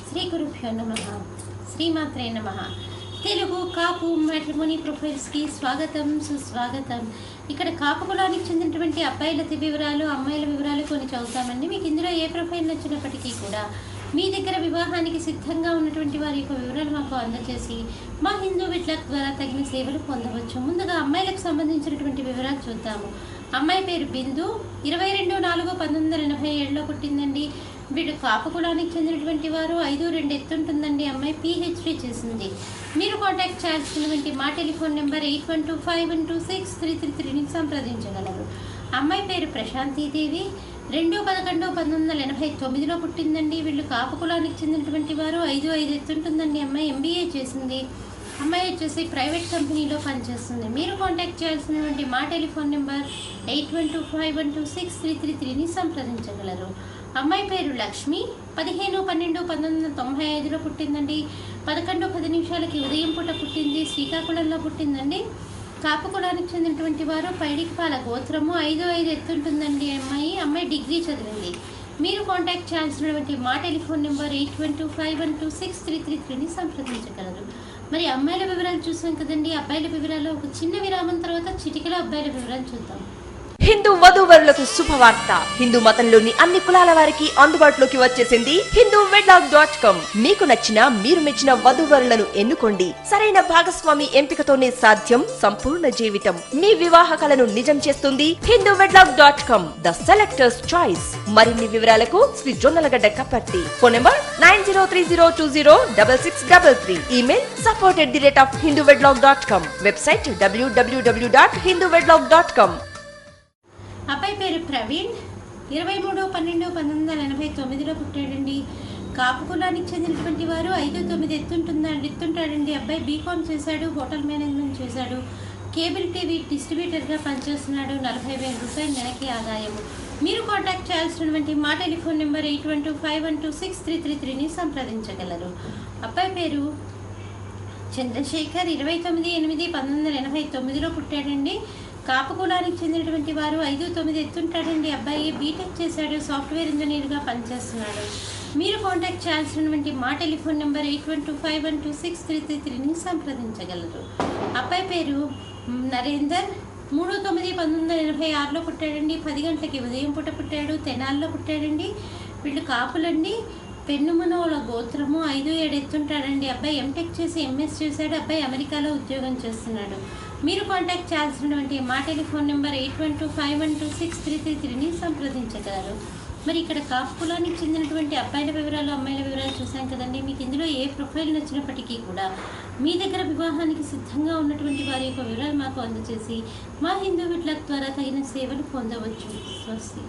శ్రీ గురుభ్యో నమః. శ్రీమాత్రే నమః. తెలుగు కాపు మ్యాట్రిమోనీ ప్రొఫైల్స్కి స్వాగతం, సుస్వాగతం. ఇక్కడ కాపు కులానికి చెందినటువంటి అబ్బాయిల వివరాలు, అమ్మాయిల వివరాలు కొన్ని చదువుతామండి. మీకు ఇందులో ఏ ప్రొఫైల్ నచ్చినప్పటికీ కూడా మీ దగ్గర వివాహానికి సిద్ధంగా ఉన్నటువంటి వారి యొక్క వివరాలు మాకు అందజేసి మా హిందూ విట్లక్ ద్వారా తగిన సేవలు పొందవచ్చు. ముందుగా అమ్మాయిలకు సంబంధించినటువంటి వివరాలు చూద్దాము. అమ్మాయి పేరు బిందు, 22/4/1987లో పుట్టిందండి. వీడు కాపు కులానికి చెందినటువంటి వారు. 5'2" ఎత్తుంటుందండి. అమ్మాయి PhD చేసింది. మీరు కాంటాక్ట్ చేయాల్సినటువంటి మా టెలిఫోన్ నెంబర్ 8125126333ని సంప్రదించగలరు. అమ్మాయి పేరు ప్రశాంతీదేవి, 2/11/1989లో పుట్టిందండి. వీళ్ళు కాపు కులానికి చెందినటువంటి వారు. 5'5" ఎత్తుంటుందండి. అమ్మాయి MBA చేసింది. అమ్మాయి వచ్చేసి ప్రైవేట్ కంపెనీలో పనిచేస్తుంది. మీరు కాంటాక్ట్ చేయాల్సినటువంటి మా టెలిఫోన్ నెంబర్ 8125126333ని సంప్రదించగలరు. అమ్మాయి పేరు లక్ష్మి, 15/12/1995లో పుట్టిందండి. 11:10 ఉదయం పూట పుట్టింది. శ్రీకాకుళంలో పుట్టిందండి. కాపు కులానికి చెందినటువంటి వారు. పైడిపాల గోత్రము. 5'5" ఎత్తుంటుందండి. అమ్మాయి డిగ్రీ చదివింది. మీరు కాంటాక్ట్ చేయాల్సినటువంటి మా టెలిఫోన్ నెంబర్ 8125126333ని సంప్రదించగలరు. మరి అమ్మాయిల వివరాలు చూసాం కదండి. అబ్బాయిల వివరాలు ఒక చిన్న విరామం తర్వాత చిటికలో అబ్బాయిల వివరాలు చూద్దాం. హిందూ వధూవరులకు శుభవార్త. హిందూ మతంలోని అన్ని కులాల వారికి అందుబాటులోకి వచ్చేసింది HinduWedlock.com. మీకు నచ్చిన, మీరు మెచ్చిన వధూవరులను ఎన్నుకోండి. సరైన భాగస్వామి ఎంపికతోనే సాధ్యం సంపూర్ణ జీవితం. మీ వివాహ కలను నిజం చేస్తుంది HinduWedlock.com, ద సెలెక్టర్స్ చాయిస్. మరిన్ని వివరాలకు Shri Jonnalagadda Kaparthi. Phone number 9030206633. Email support@hinduwedlock.com. Website www.hinduwedlock.com. అబ్బాయి పేరు ప్రవీణ్, 23/12/1989లో పుట్టాడండి. కాపు కులానికి చెందినటువంటి వారు. 5'9" ఎత్తుంటాడండి. అబ్బాయి BCom చేశాడు, హోటల్ మేనేజ్మెంట్ చేశాడు. కేబుల్ టీవీ డిస్ట్రిబ్యూటర్గా పనిచేస్తున్నాడు. 40,000 రూపాయలు నెలకి ఆదాయము. మీరు కాంటాక్ట్ చేయాల్సినటువంటి మా టెలిఫోన్ నెంబర్ 8125126333ని సంప్రదించగలరు. అబ్బాయి పేరు చంద్రశేఖర్, 29/8/1989లో పుట్టాడండి. కాపు కులానికి చెందినటువంటి వారు. 5'9" ఎత్తుంటాడండి. అబ్బాయి బీటెక్ చేశాడు, సాఫ్ట్వేర్ ఇంజనీర్గా పనిచేస్తున్నాడు. మీరు కాంటాక్ట్ చేయాల్సినటువంటి మా టెలిఫోన్ నెంబర్ 8125126333ని సంప్రదించగలరు. అబ్బాయి పేరు నరేందర్, 3/9/1986లో పుట్టాడండి. 10 గంటలకి ఉదయం పూట పుట్టాడు. తెనాల్లో పుట్టాడండి. వీళ్ళు కాపులండి. పెన్నుమనోల గోత్రము. 5'7" ఎత్తుంటాడండి. అబ్బాయి MTech చేసి MS చేశాడు. అబ్బాయి అమెరికాలో ఉద్యోగం చేస్తున్నాడు. మీరు కాంటాక్ట్ చేయాల్సినటువంటి మా టెలిఫోన్ నెంబర్ 8125126333ని సంప్రదించగలరు. మరి ఇక్కడ కాపు కులానికి చెందినటువంటి అబ్బాయిల వివరాలు, అమ్మాయిల వివరాలు చూసాం కదండి. మీకు ఇందులో ఏ ప్రొఫైల్ నచ్చినప్పటికీ కూడా మీ దగ్గర వివాహానికి సిద్ధంగా ఉన్నటువంటి వారి యొక్క వివరాలు మాకు అందజేసి మా హిందూ విట్లక్ ద్వారా తగిన సేవలు పొందవచ్చు. స్వస్తి.